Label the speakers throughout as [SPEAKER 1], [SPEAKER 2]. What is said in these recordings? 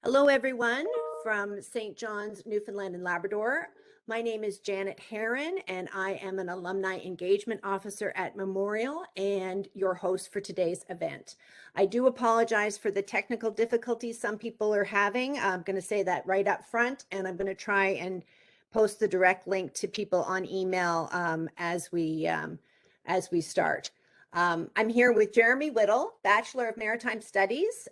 [SPEAKER 1] Hello, everyone from St. John's, Newfoundland and Labrador. My name is Janet Herron, and I am an Alumni Engagement Officer at MUNalum and your host for today's event. I do apologize for the technical difficulties some people are having. I'm going to say that right up front, and I'm going to try and post the direct link to people on email as we start. I'm here with Jeremy Whittle, Bachelor of Maritime Studies,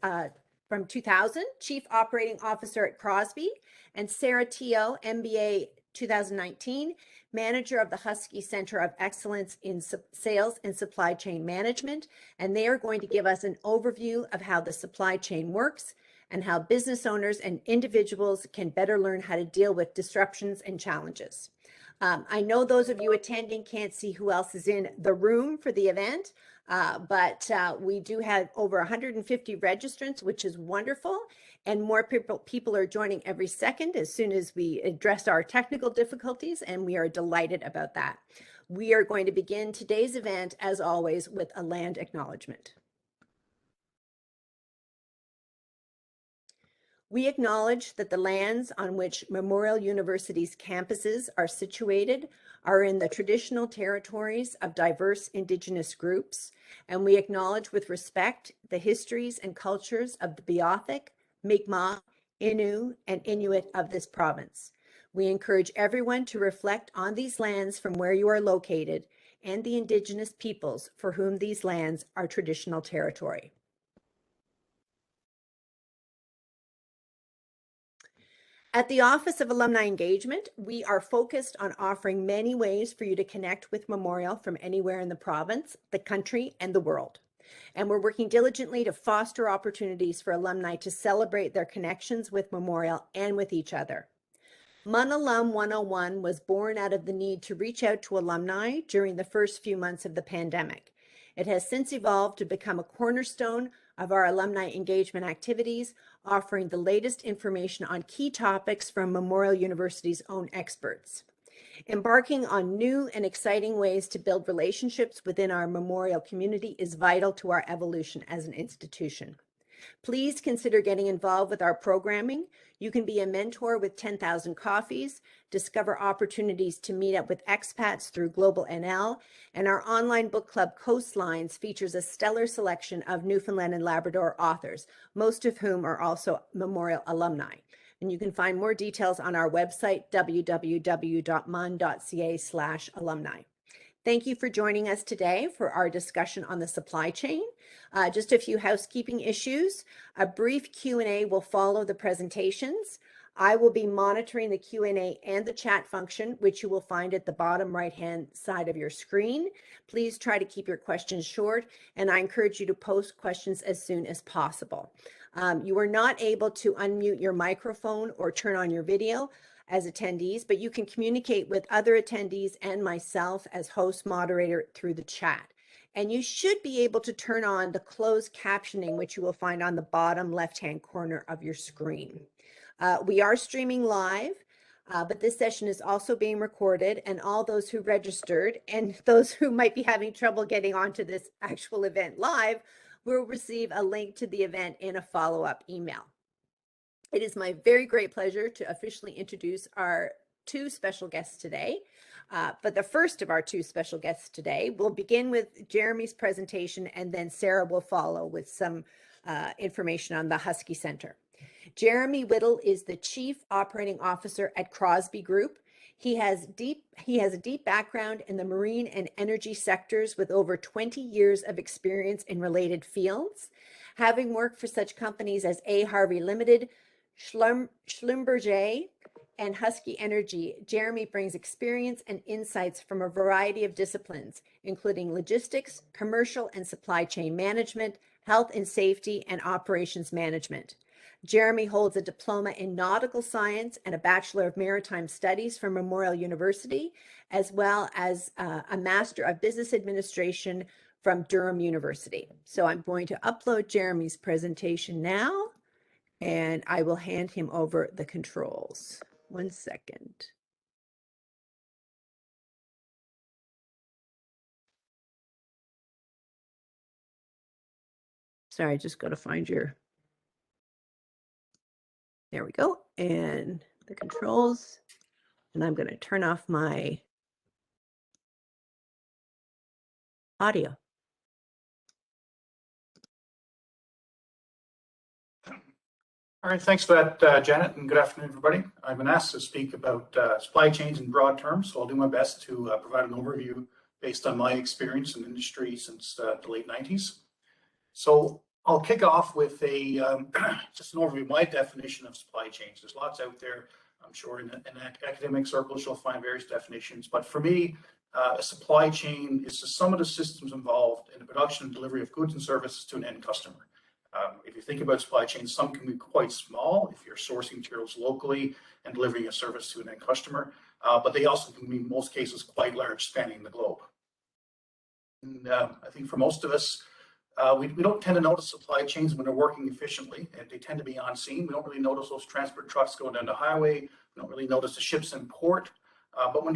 [SPEAKER 1] from 2000, Chief Operating Officer at Crosby, and Sarah Teo, MBA 2019, Manager of the Husky Centre of Excellence in Sales and Supply Chain Management. And they are going to give us an overview of how the supply chain works and how business owners and individuals can better learn how to deal with disruptions and challenges. I know those of you attending can't see who else is in the room for the event, but we do have over 150 registrants, which is wonderful. And more people are joining every second as soon as we address our technical difficulties, and we are delighted about that. We are going to begin today's event, as always, with a land acknowledgement. We acknowledge that the lands on which Memorial University's campuses are situated are in the traditional territories of diverse Indigenous groups, and we acknowledge with respect the histories and cultures of the Beothuk, Mi'kmaq, Innu, and Inuit of this province. We encourage everyone to reflect on these lands from where you are located and the Indigenous peoples for whom these lands are traditional territory. At the Office of Alumni Engagement, we are focused on offering many ways for you to connect with Memorial from anywhere in the province, the country, and the world. And we're working diligently to foster opportunities for alumni to celebrate their connections with Memorial and with each other. MUNalum 101 was born out of the need to reach out to alumni during the first few months of the pandemic. It has since evolved to become a cornerstone of our alumni engagement activities, offering the latest information on key topics from Memorial University's own experts. Embarking on new and exciting ways to build relationships within our Memorial community is vital to our evolution as an institution. Please consider getting involved with our programming. You can be a mentor with 10,000 coffees, discover opportunities to meet up with expats through Global NL, and our online book club Coastlines features a stellar selection of Newfoundland and Labrador authors, most of whom are also Memorial alumni. And you can find more details on our website, www.mun.ca/alumni. Thank you for joining us today for our discussion on the supply chain. Just a few housekeeping issues. A brief Q&A will follow the presentations. I will be monitoring the Q&A and the chat function, which you will find at the bottom right-hand side of your screen. Please try to keep your questions short, and I encourage you to post questions as soon as possible. You are not able to unmute your microphone or turn on your video as attendees, but you can communicate with other attendees and myself as host moderator through the chat. And you should be able to turn on the closed captioning, which you will find on the bottom left-hand corner of your screen. We are streaming live, but this session is also being recorded, and all those who registered and those who might be having trouble getting onto this actual event live will receive a link to the event in a follow-up email. It is my very great pleasure to officially introduce our two special guests today. But the first of our two special guests today will begin with Jeremy's presentation, and then Sarah will follow with some information on the Husky Centre. Jeremy Whittle is the Chief Operating Officer at Crosby Group. He has a deep background in the marine and energy sectors with over 20 years of experience in related fields. Having worked for such companies as A. Harvey Limited, Schlumberger, and Husky Energy, Jeremy brings experience and insights from a variety of disciplines, including logistics, commercial and supply chain management, health and safety, and operations management. Jeremy holds a diploma in nautical science and a Bachelor of Maritime Studies from Memorial University, as well as a Master of Business Administration from Durham University. So I'm going to upload Jeremy's presentation now, and I will hand him over the controls. 1 second. Sorry, just got to find your There we go. And the controls. And I'm going to turn off my audio.
[SPEAKER 2] All right, thanks for that, Janet, and good afternoon, everybody. I've been asked to speak about supply chains in broad terms, so I'll do my best to provide an overview based on my experience in industry since the late 90s. So I'll kick off with just an overview of my definition of supply chains. There's lots out there. I'm sure in academic circles you'll find various definitions, but for me, a supply chain is the sum of the systems involved in the production and delivery of goods and services to an end customer. If you think about supply chains, some can be quite small if you're sourcing materials locally and delivering a service to an end customer, but they also can be, in most cases, quite large, spanning the globe. And I think for most of us, we don't tend to notice supply chains when they're working efficiently, and they tend to be on scene. We don't really notice those transport trucks going down the highway. We don't really notice the ships in port. But when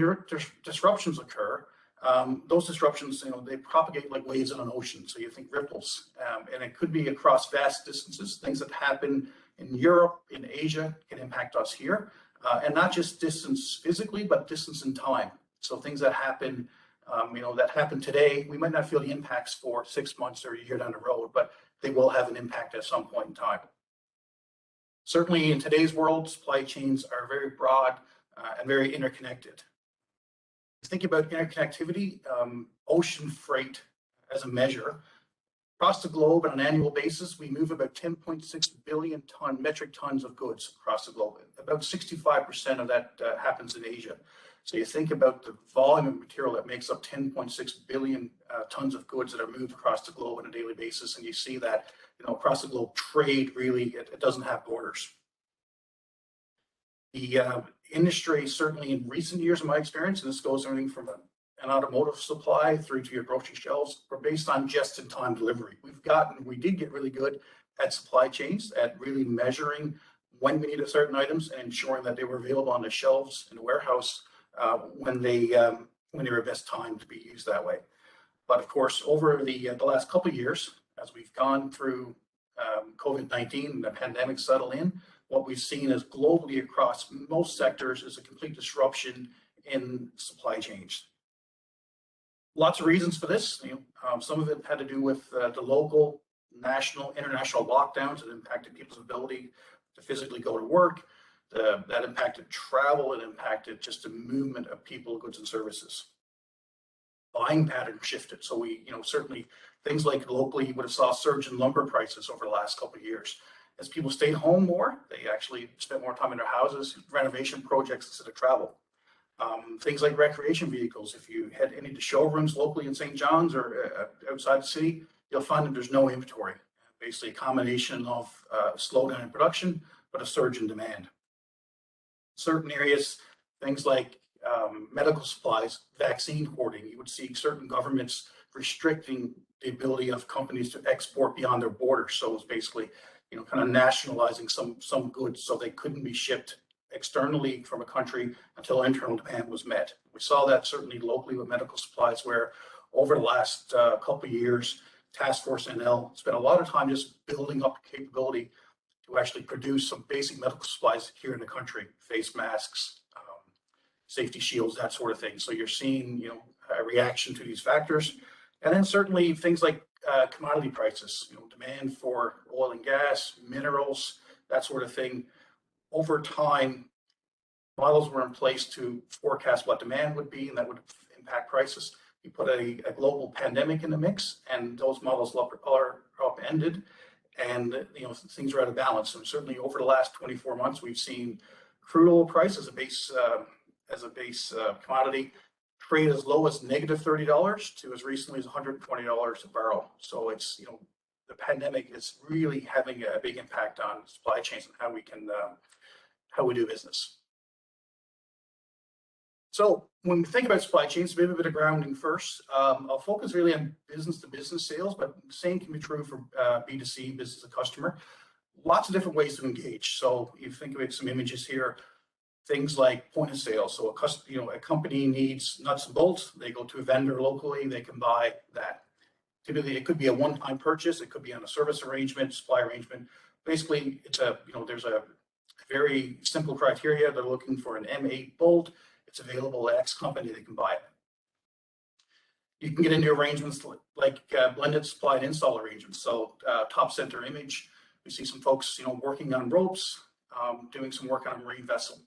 [SPEAKER 2] disruptions occur, those disruptions, they propagate like waves in an ocean. So you think ripples, and it could be across vast distances. Things that happen in Europe, in Asia, can impact us here, and not just distance physically, but distance in time. So things that happen, that happen today, we might not feel the impacts for 6 months or a year down the road, but they will have an impact at some point in time. Certainly, in today's world, supply chains are very broad and very interconnected. Think about interconnectivity, ocean freight as a measure. Across the globe on an annual basis, we move about 10.6 billion metric tons of goods across the globe. About 65% of that happens in Asia. So you think about the volume of material that makes up 10.6 billion tons of goods that are moved across the globe on a daily basis, and you see that across the globe, trade really it doesn't have borders. The industry, certainly in recent years, in my experience, and this goes everything from an automotive supply through to your grocery shelves, are based on just-in-time delivery. We did get really good at supply chains, at really measuring when we needed certain items and ensuring that they were available on the shelves in the warehouse when they were best timed to be used that way. But of course, over the last couple of years, as we've gone through COVID-19 and the pandemic settle in, what we've seen is globally across most sectors is a complete disruption in supply chains. Lots of reasons for this. Some of it had to do with the local, national, international lockdowns that impacted people's ability to physically go to work. That impacted travel. It impacted just the movement of people, goods, and services. Buying patterns shifted. So certainly things like locally, you would have saw a surge in lumber prices over the last couple of years. As people stayed home more, they actually spent more time in their houses, renovation projects instead of travel. Things like recreation vehicles. If you head any of the showrooms locally in St. John's or outside the city, you'll find that there's no inventory. Basically a combination of slowdown in production, but a surge in demand. Certain areas, things like medical supplies, vaccine hoarding, you would see certain governments restricting the ability of companies to export beyond their borders. So it was basically kind of nationalizing some goods so they couldn't be shipped externally from a country until internal demand was met. We saw that certainly locally with medical supplies, where over the last couple of years, Task Force NL spent a lot of time just building up capability to actually produce some basic medical supplies here in the country, face masks, safety shields, that sort of thing. So you're seeing a reaction to these factors. And then certainly things like commodity prices, demand for oil and gas, minerals, that sort of thing. Over time, models were in place to forecast what demand would be, and that would impact prices. You put a global pandemic in the mix, and those models are upended, and things are out of balance. And certainly over the last 24 months, we've seen crude oil price as a base commodity trade as low as negative $30 to as recently as $120 a barrel. So it's the pandemic is really having a big impact on supply chains and how we do business. So when we think about supply chains, maybe a bit of grounding first. I'll focus really on business-to-business sales, but the same can be true for B2C, business to customer. Lots of different ways to engage. So you think about some images here. Things like point of sale. So a company needs nuts and bolts. They go to a vendor locally. They can buy that. Typically, it could be a one-time purchase. It could be on a service arrangement, supply arrangement. Basically, it's there's a very simple criteria. They're looking for an M8 bolt. It's available at X company, they can buy it. You can get into arrangements like blended supply and install arrangements. So top center image, we see some folks, working on ropes, doing some work on a marine vessel.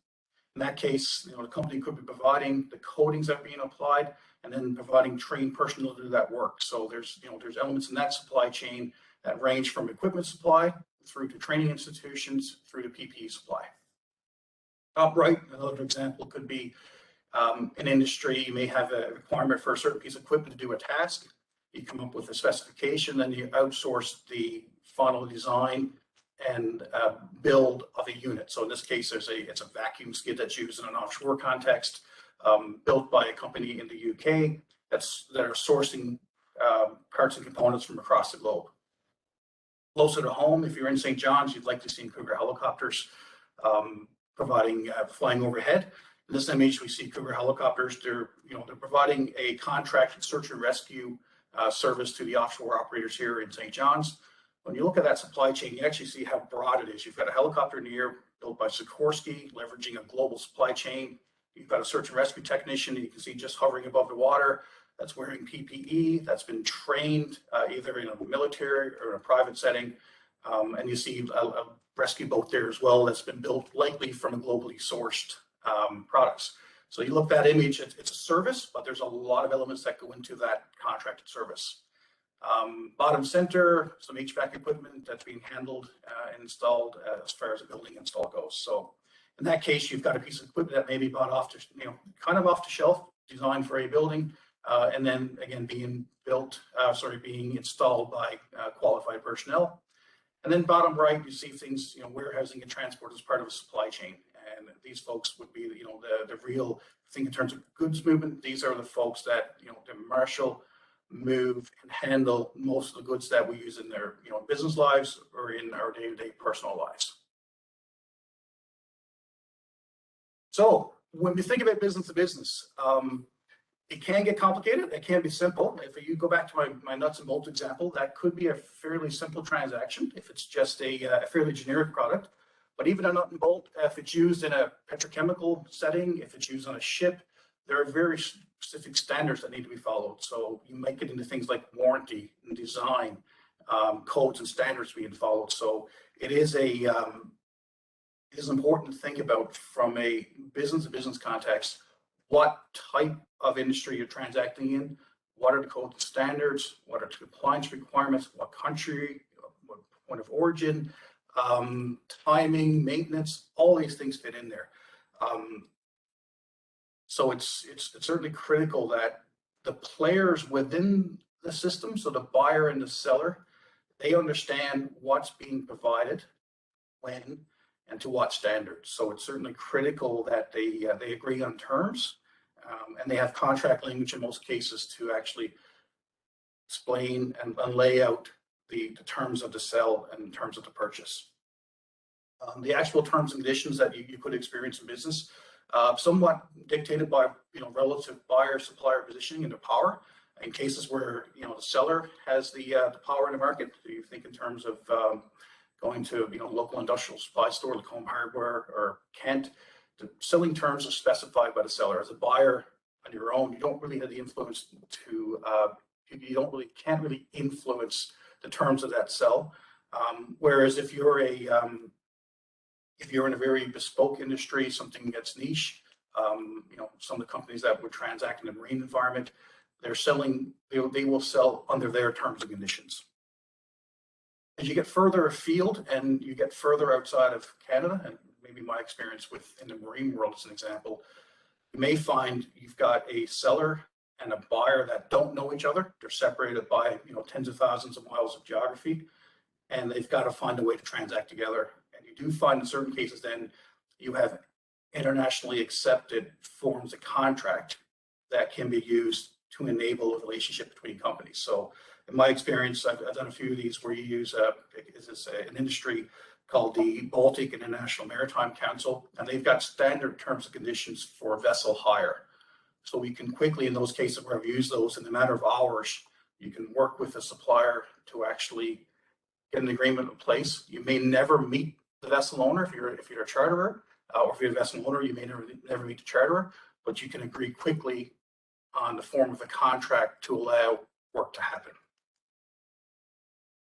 [SPEAKER 2] In that case, the company could be providing the coatings that are being applied and then providing trained personnel to do that work. So there's elements in that supply chain that range from equipment supply through to training institutions through to PPE supply. Top right, another example could be an industry. You may have a requirement for a certain piece of equipment to do a task. You come up with a specification, then you outsource the final design and build of a unit. So in this case, it's a vacuum skid that's used in an offshore context, built by a company in the UK that are sourcing parts and components from across the globe. Closer to home, if you're in St. John's, you'd like to see Cougar helicopters flying overhead. In this image, we see Cougar helicopters. They're providing a contracted search and rescue service to the offshore operators here in St. John's. When you look at that supply chain, you actually see how broad it is. You've got a helicopter in the air built by Sikorsky, leveraging a global supply chain. You've got a search and rescue technician that you can see just hovering above the water that's wearing PPE, that's been trained either in a military or in a private setting. And you see a rescue boat there as well that's been built likely from a globally sourced products. So you look at that image, it's a service, but there's a lot of elements that go into that contracted service. Bottom center, some HVAC equipment that's being handled and installed as far as a building install goes. So in that case, you've got a piece of equipment that may be bought off the, kind of off the shelf, designed for a building, and then again being installed by qualified personnel. And then bottom right, you see things, warehousing and transport as part of a supply chain. And these folks would be, the real thing in terms of goods movement. These are the folks that, the marshal, move and handle most of the goods that we use in their, business lives or in our day-to-day personal lives. So when we think about business to business, it can get complicated. It can be simple. If you go back to my nuts and bolts example, that could be a fairly simple transaction if it's just a fairly generic product. But even a nut and bolt, if it's used in a petrochemical setting, if it's used on a ship, there are very specific standards that need to be followed. So you might get into things like warranty and design, codes and standards being followed. So it is important to think about from a business to business context, what type of industry you're transacting in, what are the code standards, what are the compliance requirements, what country, what point of origin, timing, maintenance, all these things fit in there. So it's certainly critical that the players within the system, so the buyer and the seller, they understand what's being provided, when, and to what standards. So it's certainly critical that they agree on terms, and they have contract language in most cases to actually explain and lay out the terms of the sell and terms of the purchase. The actual terms and conditions that you could experience in business, somewhat dictated by relative buyer-supplier positioning and the power. In cases where the seller has the power in the market, so you think in terms of going to local industrial supply store like Home Hardware or Kent, the selling terms are specified by the seller. As a buyer on your own, you don't really have the influence to can't really influence the terms of that sell. Whereas if you're in a very bespoke industry, something that's niche, some of the companies that would transact in the marine environment, they're selling, they will sell under their terms and conditions. As you get further afield and you get further outside of Canada, and maybe my experience in the marine world as an example, you may find you've got a seller and a buyer that don't know each other. They're separated by tens of thousands of miles of geography, and they've got to find a way to transact together. And you do find in certain cases then you have internationally accepted forms of contract that can be used to enable a relationship between companies. So in my experience, I've done a few of these where you use an industry called the Baltic International Maritime Council, and they've got standard terms and conditions for vessel hire. So we can quickly, in those cases where I've used those, in a matter of hours, you can work with a supplier to actually get an agreement in place. You may never meet the vessel owner if you're a charterer, or if you're a vessel owner, you may never meet the charterer, but you can agree quickly on the form of a contract to allow work to happen.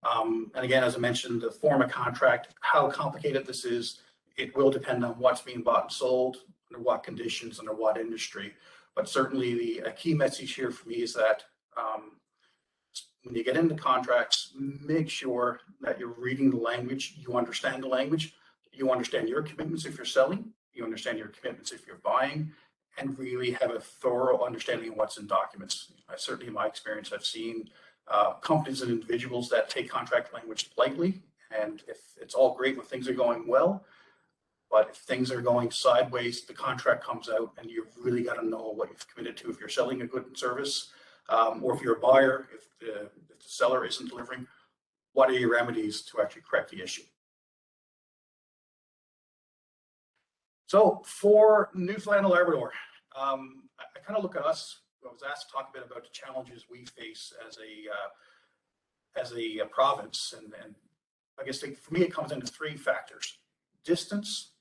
[SPEAKER 2] And again, as I mentioned, the form of contract, how complicated this is, it will depend on what's being bought and sold, under what conditions, under what industry. But certainly a key message here for me is that when you get into contracts, make sure that you're reading the language, you understand the language, you understand your commitments if you're selling, you understand your commitments if you're buying, and really have a thorough understanding of what's in documents. Certainly in my experience, I've seen companies and individuals that take contract language lightly, and if it's all great when things are going well, but if things are going sideways, the contract comes out and you've really got to know what you've committed to if you're selling a good and service, or if you're a buyer, if the seller isn't delivering, what are your remedies to actually correct the issue? So for Newfoundland and Labrador, I kind of look at us. I was asked to talk a bit about the challenges we face as a province, and I guess for me it comes into three factors: distance,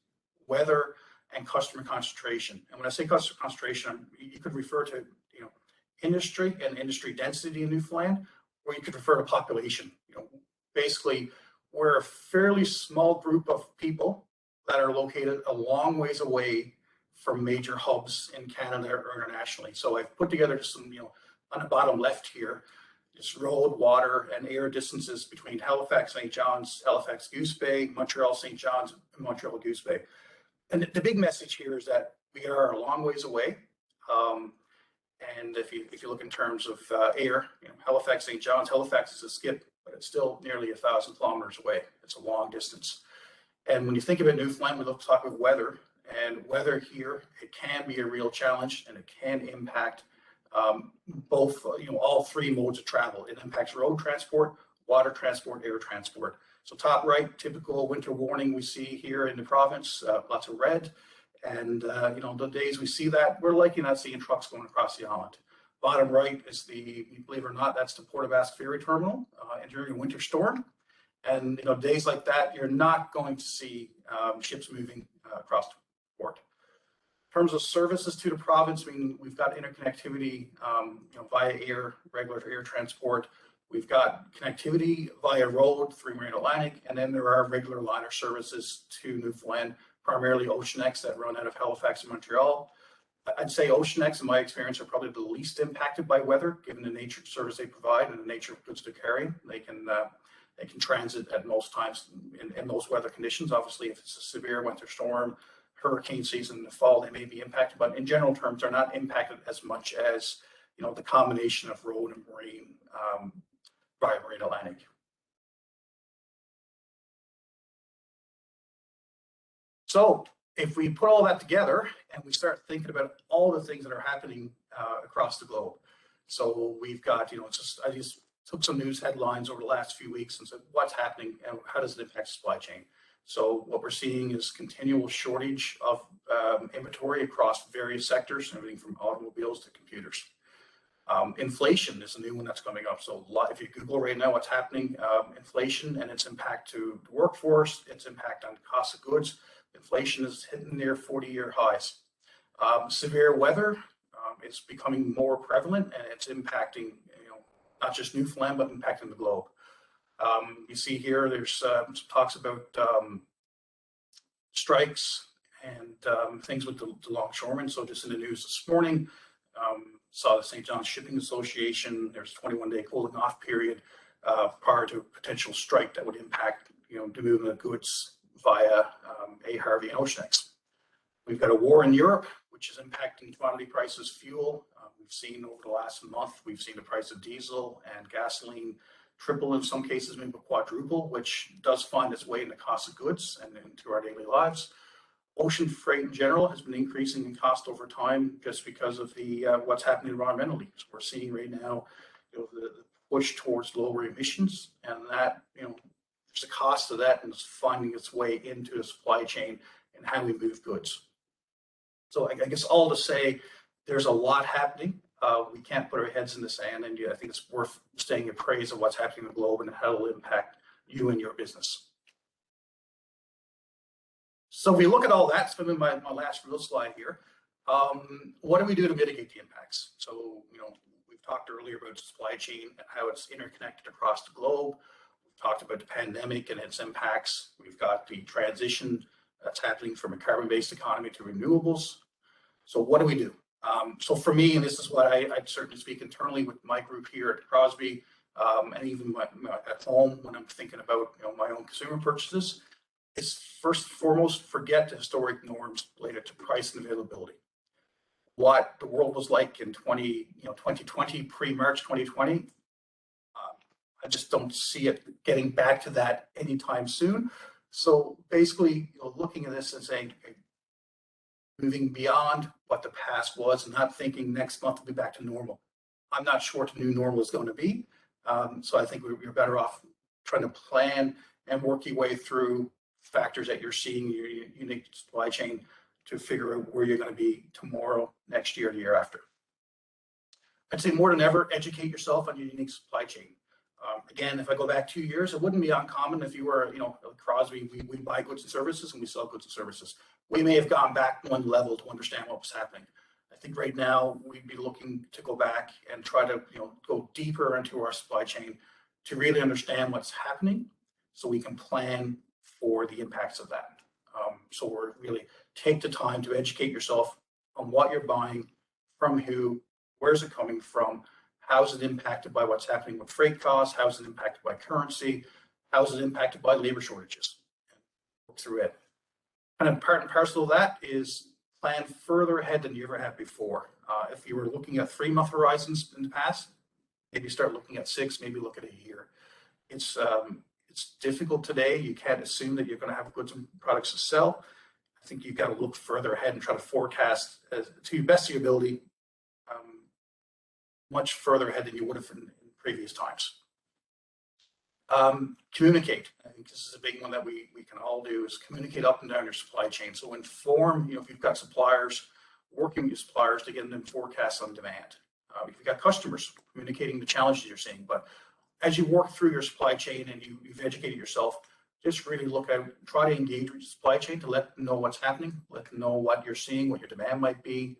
[SPEAKER 2] weather, and customer concentration. And when I say customer concentration, you could refer to industry and industry density in Newfoundland, or you could refer to population. Basically, we're a fairly small group of people that are located a long ways away from major hubs in Canada or internationally. So I've put together some, on the bottom left here, just road, water, and air distances between Halifax, St. John's, Halifax, Goose Bay, Montreal, St. John's, and Montreal, Goose Bay. And the big message here is that we are a long ways away. And if you look in terms of air, Halifax, St. John's, Halifax is a skip, but it's still nearly 1,000 kilometers away. It's a long distance. And when you think about Newfoundland, we look to talk about weather, and weather here, it can be a real challenge, and it can impact both, all three modes of travel. It impacts road transport, water transport, air transport. So top right, typical winter warning we see here in the province, lots of red. And, the days we see that, we're likely not seeing trucks going across the island. Bottom right is believe it or not, that's the Port of Ask Ferry Terminal, and during a winter storm. And, days like that, you're not going to see ships moving across the port. In terms of services to the province, we've got interconnectivity via air, regular air transport. We've got connectivity via road through Marine Atlantic, and then there are regular liner services to Newfoundland, primarily OceanX that run out of Halifax and Montreal. I'd say OceanX, in my experience, are probably the least impacted by weather, given the nature of service they provide and the nature of goods they carry. They can transit at most times in those weather conditions. Obviously, if it's a severe winter storm, hurricane season in the fall, they may be impacted, but in general terms, they're not impacted as much as the combination of road and marine via Marine Atlantic. So if we put all that together and we start thinking about all the things that are happening across the globe, so we've got, I just took some news headlines over the last few weeks and said, what's happening and how does it impact supply chain? So what we're seeing is continual shortage of inventory across various sectors, everything from automobiles to computers. Inflation is a new one that's coming up. So if you Google right now what's happening, inflation and its impact to the workforce, its impact on the cost of goods, inflation is hitting near 40-year highs. Severe weather, it's becoming more prevalent and it's impacting, not just Newfoundland, but impacting the globe. You see here, there's some talks about strikes and things with the longshoremen. So just in the news this morning, saw the St. John's Shipping Association, there's a 21-day cooling off period prior to a potential strike that would impact, the movement of goods via Harvey and OceanX. We've got a war in Europe, which is impacting commodity prices, fuel. We've seen over the last month, we've seen the price of diesel and gasoline triple in some cases, maybe quadruple, which does find its way in the cost of goods and into our daily lives. Ocean freight in general has been increasing in cost over time just because of the what's happening environmentally. So we're seeing right now, the push towards lower emissions, and that, there's a cost of that, and it's finding its way into the supply chain and how we move goods. So I guess all to say, there's a lot happening. We can't put our heads in the sand, and I think it's worth staying appraised of what's happening in the globe and how it will impact you and your business. So if we look at all that, it's going to be my last real slide here. What do we do to mitigate the impacts? So, we've talked earlier about supply chain and how it's interconnected across the globe. We've talked about the pandemic and its impacts. We've got the transition that's happening from a carbon-based economy to renewables. So what do we do? So for me, and this is what I'd certainly speak internally with my group here at Crosby, and even at home when I'm thinking about my own consumer purchases, is first and foremost, forget the historic norms related to price and availability. What the world was like in 2020, pre-March 2020, I just don't see it getting back to that anytime soon. So basically, looking at this and saying, okay, moving beyond what the past was and not thinking next month will be back to normal. I'm not sure what the new normal is going to be. So I think we're better off trying to plan and work your way through factors that you're seeing in your unique supply chain to figure out where you're going to be tomorrow, next year, the year after. I'd say more than ever, educate yourself on your unique supply chain. Again, if I go back 2 years, it wouldn't be uncommon if you were, Crosby, we buy goods and services and we sell goods and services. We may have gone back one level to understand what was happening. I think right now we'd be looking to go back and try to, go deeper into our supply chain to really understand what's happening so we can plan for the impacts of that. So we're really take the time to educate yourself on what you're buying, from who, where's it coming from, how is it impacted by what's happening with freight costs, how is it impacted by currency, how is it impacted by labor shortages. Look through it. And part and parcel of that is plan further ahead than you ever have before. If you were looking at 3-month horizons in the past, maybe start looking at 6, maybe look at a year. It's difficult today. You can't assume that you're going to have goods and products to sell. I think you've got to look further ahead and try to forecast to the best of your ability, much further ahead than you would have in previous times. Communicate. I think this is a big one that we can all do, is communicate up and down your supply chain. So inform, if you've got suppliers, working with your suppliers to get them forecasts on demand. If you've got customers, communicating the challenges you're seeing. But as you work through your supply chain and you've educated yourself, just really look out, try to engage with your supply chain to let them know what's happening, let them know what you're seeing, what your demand might be.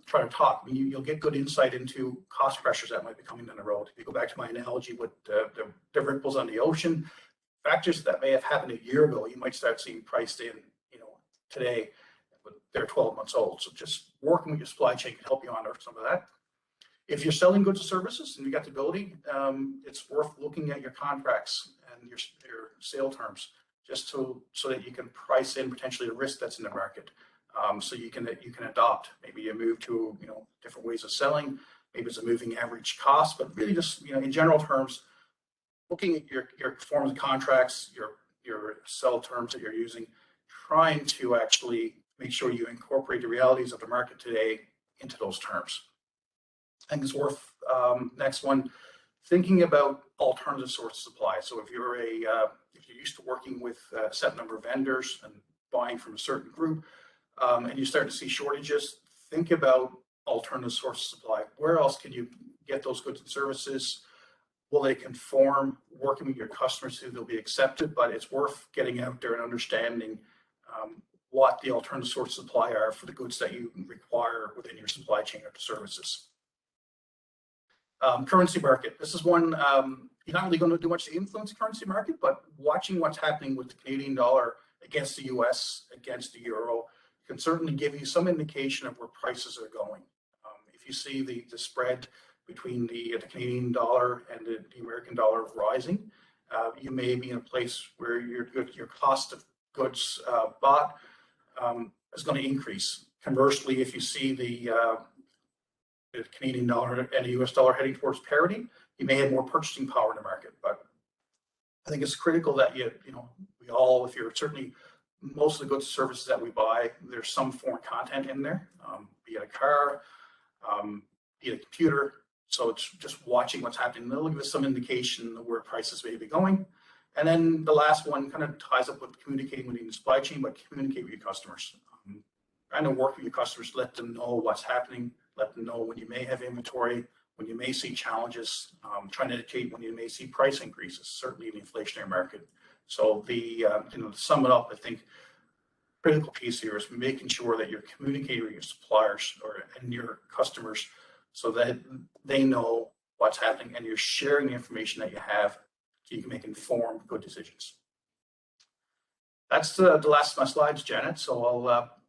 [SPEAKER 2] Try to talk. You'll get good insight into cost pressures that might be coming down the road. If you go back to my analogy with the ripples on the ocean, factors that may have happened a year ago, you might start seeing priced in, today, but they're 12 months old. So just working with your supply chain can help you on some of that. If you're selling goods and services and you got the ability, it's worth looking at your contracts and your sale terms, just so that you can price in potentially the risk that's in the market. So you can adopt. Maybe you move to different ways of selling. Maybe it's a moving average cost, but really just in general terms, looking at your forms of contracts, your sell terms that you're using, trying to actually make sure you incorporate the realities of the market today into those terms. I think it's worth next one, thinking about alternative source of supply. So if you're used to working with a set number of vendors and buying from a certain group, and you start to see shortages, think about alternative source of supply. Where else can you get those goods and services? Will they conform? Working with your customers who they'll be accepted, but it's worth getting out there and understanding what the alternative source of supply are for the goods that you require within your supply chain or the services. Currency market. This is one, you're not really going to do much to influence the currency market, but watching what's happening with the Canadian dollar against the US, against the euro, can certainly give you some indication of where prices are going. If you see the spread between the Canadian dollar and the American dollar rising, you may be in a place where your cost of goods bought is going to increase. Conversely, if you see the Canadian dollar and the US dollar heading towards parity, you may have more purchasing power in the market. But I think it's critical that we all, if you're certainly, most of the goods and services that we buy, there's some foreign content in there, be it a car, be it a computer. So it's just watching what's happening. They'll give us some indication of where prices may be going. And then the last one kind of ties up with communicating within the supply chain, but communicate with your customers. Trying to work with your customers, let them know what's happening, let them know when you may have inventory, when you may see challenges, trying to educate when you may see price increases, certainly in the inflationary market. So to sum it up, I think critical piece here is making sure that you're communicating with your suppliers and your customers so that they know what's happening and you're sharing the information that you have so you can make informed, good decisions. That's the last of my slides, Janet. So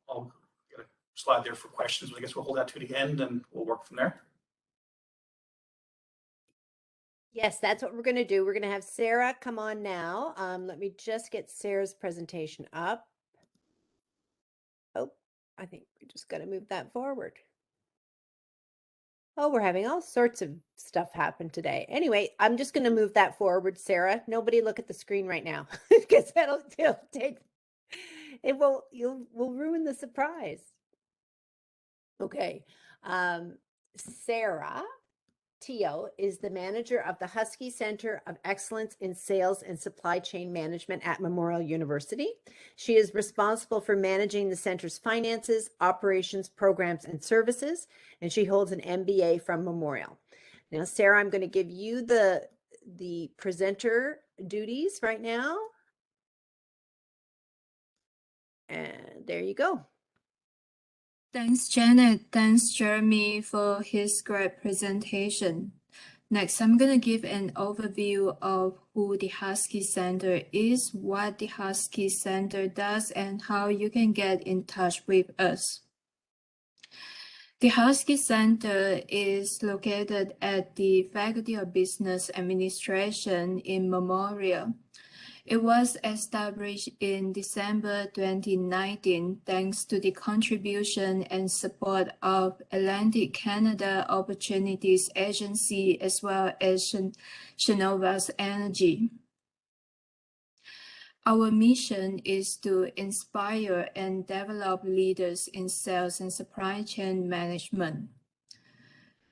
[SPEAKER 2] I'll get a slide there for questions. But I guess we'll hold that to the end and we'll work from there.
[SPEAKER 1] Yes, that's what we're going to do. We're going to have Sarah come on now. Let me just get Sarah's presentation up. Oh, I think we just got to move that forward. Oh, we're having all sorts of stuff happen today. Anyway, I'm just going to move that forward, Sarah. Nobody look at the screen right now because it'll take, we'll ruin the surprise. Okay. Sarah Teo is the manager of the Husky Centre of Excellence in Sales and Supply Chain Management at Memorial University. She is responsible for managing the center's finances, operations, programs, and services, and she holds an MBA from Memorial. Now, Sarah, I'm going to give you the presenter duties right now. And there you go.
[SPEAKER 3] Thanks, Janet. Thanks, Jeremy, for his great presentation. Next, I'm going to give an overview of who the Husky Centre is, what the Husky Centre does, and how you can get in touch with us. The Husky Centre is located at the Faculty of Business Administration in Memorial. It was established in December 2019 thanks to the contribution and support of Atlantic Canada Opportunities Agency as well as Cenovus Energy. Our mission is to inspire and develop leaders in sales and supply chain management.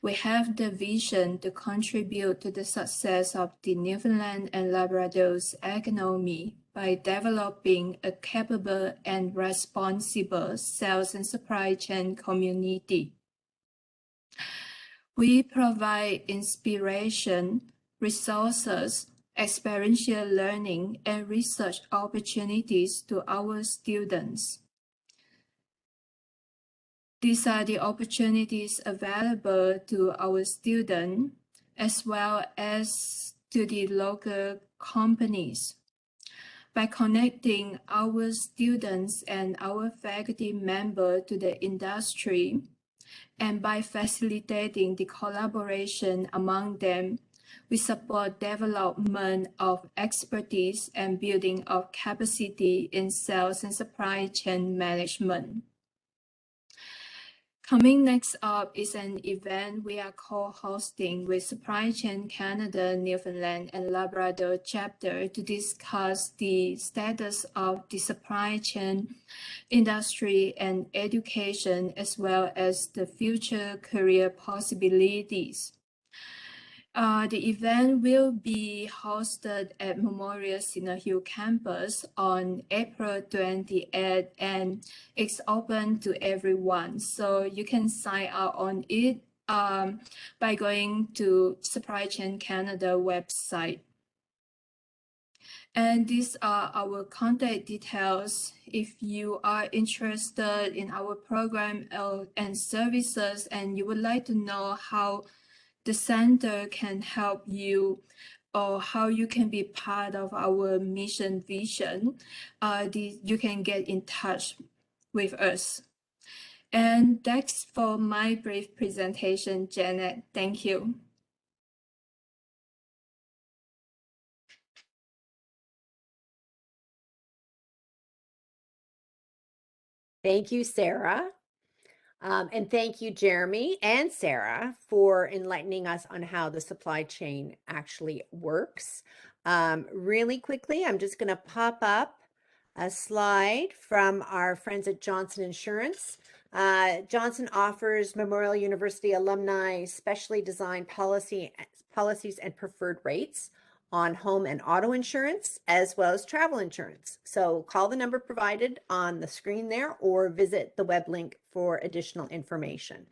[SPEAKER 3] We have the vision to contribute to the success of the Newfoundland and Labrador's economy by developing a capable and responsible sales and supply chain community. We provide inspiration, resources, experiential learning, and research opportunities to our students. These are the opportunities available to our students as well as to the local companies. By connecting our students and our faculty members to the industry, and by facilitating the collaboration among them, we support development of expertise and building of capacity in sales and supply chain management. Coming next up is an event we are co-hosting with Supply Chain Canada, Newfoundland and Labrador chapter to discuss the status of the supply chain industry and education, as well as the future career possibilities. The event will be hosted at Memorial Cedar Hill campus on April 28th, and it's open to everyone. So you can sign up on it by going to Supply Chain Canada website. And these are our contact details. If you are interested in our program and services, and you would like to know how the center can help you or how you can be part of our mission vision, you can get in touch with us. And that's for my brief presentation, Janet. Thank you.
[SPEAKER 1] Thank you, Sarah. And thank you, Jeremy and Sarah, for enlightening us on how the supply chain actually works. Really quickly, I'm just going to pop up a slide from our friends at Johnson Insurance. Johnson offers Memorial University alumni specially designed policies and preferred rates on home and auto insurance, as well as travel insurance. So call the number provided on the screen there or visit the web link for additional information.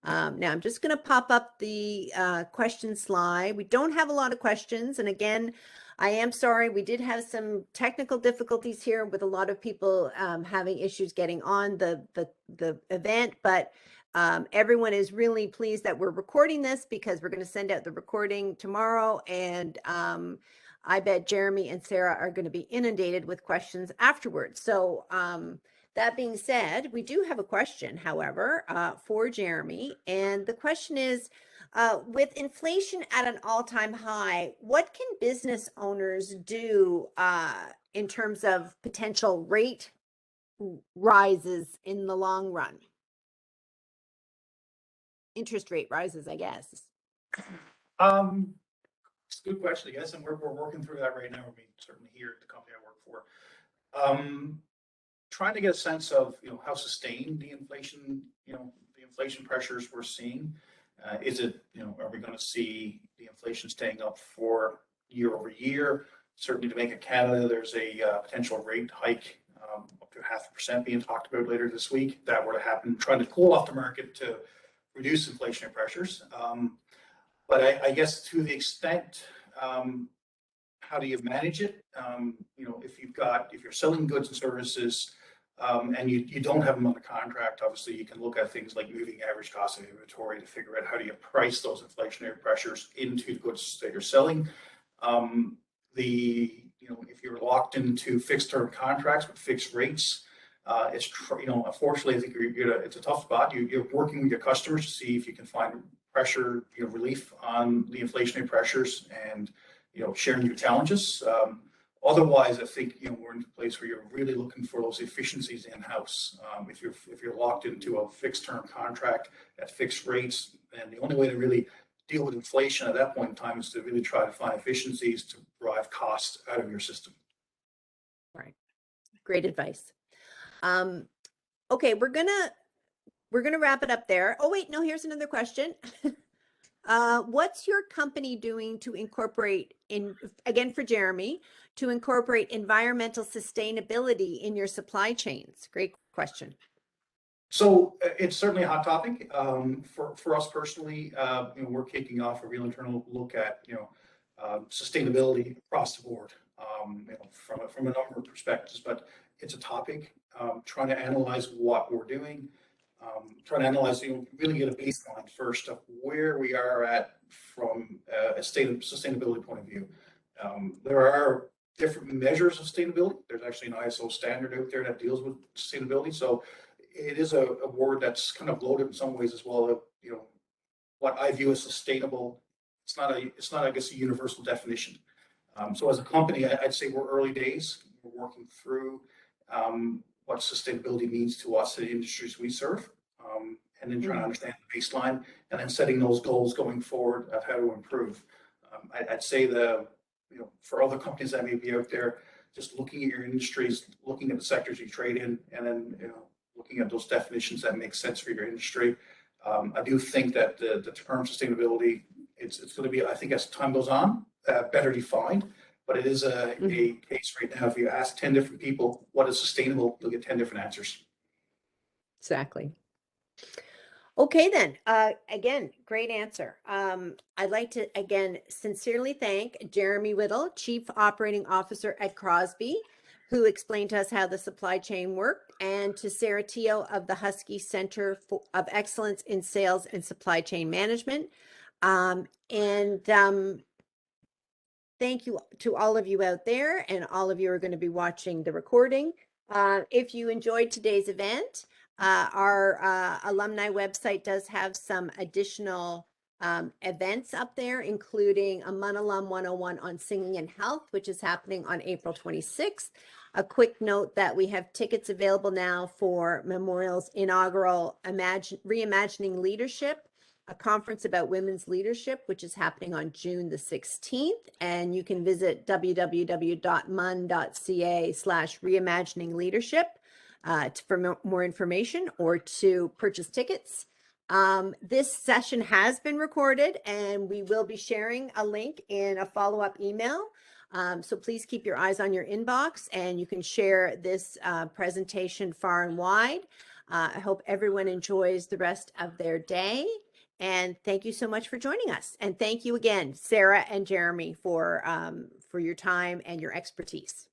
[SPEAKER 1] Now I'm just going to pop up the question slide. We don't have a lot of questions. And again, I am sorry. We did have some technical difficulties here with a lot of people having issues getting on the event, but everyone is really pleased that we're recording this because we're going to send out the recording tomorrow, and I bet Jeremy and Sarah are going to be inundated with questions afterwards. So that being said, we do have a question, however, for Jeremy, and the question is, with inflation at an all-time high, what can business owners do in terms of potential rate rises in the long run? Interest rate rises, I guess.
[SPEAKER 2] It's a good question, I guess, and we're working through that right now. I mean, certainly here at the company I work for. Trying to get a sense of, how sustained the inflation pressures we're seeing. Is it, are we going to see the inflation staying up for year over year? Certainly to Bank of Canada, there's a potential rate hike up to 0.5% being talked about later this week. If that were to happen, trying to cool off the market to reduce inflationary pressures. But I guess to the extent, how do you manage it? If you're selling goods and services, and you don't have them under contract, obviously you can look at things like moving average cost of inventory to figure out how do you price those inflationary pressures into the goods that you're selling. If you're locked into fixed term contracts with fixed rates, unfortunately, I think it's a tough spot. You're working with your customers to see if you can find pressure, relief on the inflationary pressures, and sharing your challenges. Otherwise, I think we're in a place where you're really looking for those efficiencies in house. If you're locked into a fixed term contract at fixed rates, and the only way to really deal with inflation at that point in time is to really try to find efficiencies to drive costs out of your system.
[SPEAKER 1] Right. Great advice. Okay, we're gonna wrap it up there. Oh wait, no, here's another question. What's your company doing to incorporate again for Jeremy, to incorporate environmental sustainability in your supply chains? Great question.
[SPEAKER 2] So it's certainly a hot topic for us personally. We're kicking off a real internal look at sustainability across the board, from a number of perspectives. But it's a topic. Trying to analyze what we're doing. Trying to analyze, really get a baseline first of where we are at from a sustainability point of view. There are different measures of sustainability. There's actually an ISO standard out there that deals with sustainability. So it is a word that's kind of loaded in some ways as well. What I view as sustainable, it's not, I guess, a universal definition. So as a company, I'd say we're early days. We're working through what sustainability means to us in the industries we serve, and then trying to understand the baseline, and then setting those goals going forward of how to improve. I'd say for other companies that may be out there, just looking at your industries, looking at the sectors you trade in, and then looking at those definitions that make sense for your industry. I do think that the term sustainability, it's going to be, I think as time goes on, better defined. But it is a case right now. If you ask 10 different people what is sustainable, you'll get 10 different answers.
[SPEAKER 1] Exactly. Okay, then. Again, great answer. I'd like to, again, sincerely thank Jeremy Whittle, Chief Operating Officer at Crosby, who explained to us how the supply chain worked, and to Sarah Teo of the Husky Centre of Excellence in Sales and Supply Chain Management. Thank you to all of you out there, and all of you are going to be watching the recording. If you enjoyed today's event, our alumni website does have some additional events up there, including a MUNalum 101 on singing and health, which is happening on April 26th. A quick note that we have tickets available now for Memorial's inaugural Reimagining Leadership, a conference about women's leadership, which is happening on June the 16th. And you can visit www.mun.ca/reimaginingleadership for more information or to purchase tickets. This session has been recorded, and we will be sharing a link in a follow-up email. So please keep your eyes on your inbox, and you can share this presentation far and wide. I hope everyone enjoys the rest of their day. And thank you so much for joining us. And thank you again, Sarah and Jeremy, for for your time and your expertise.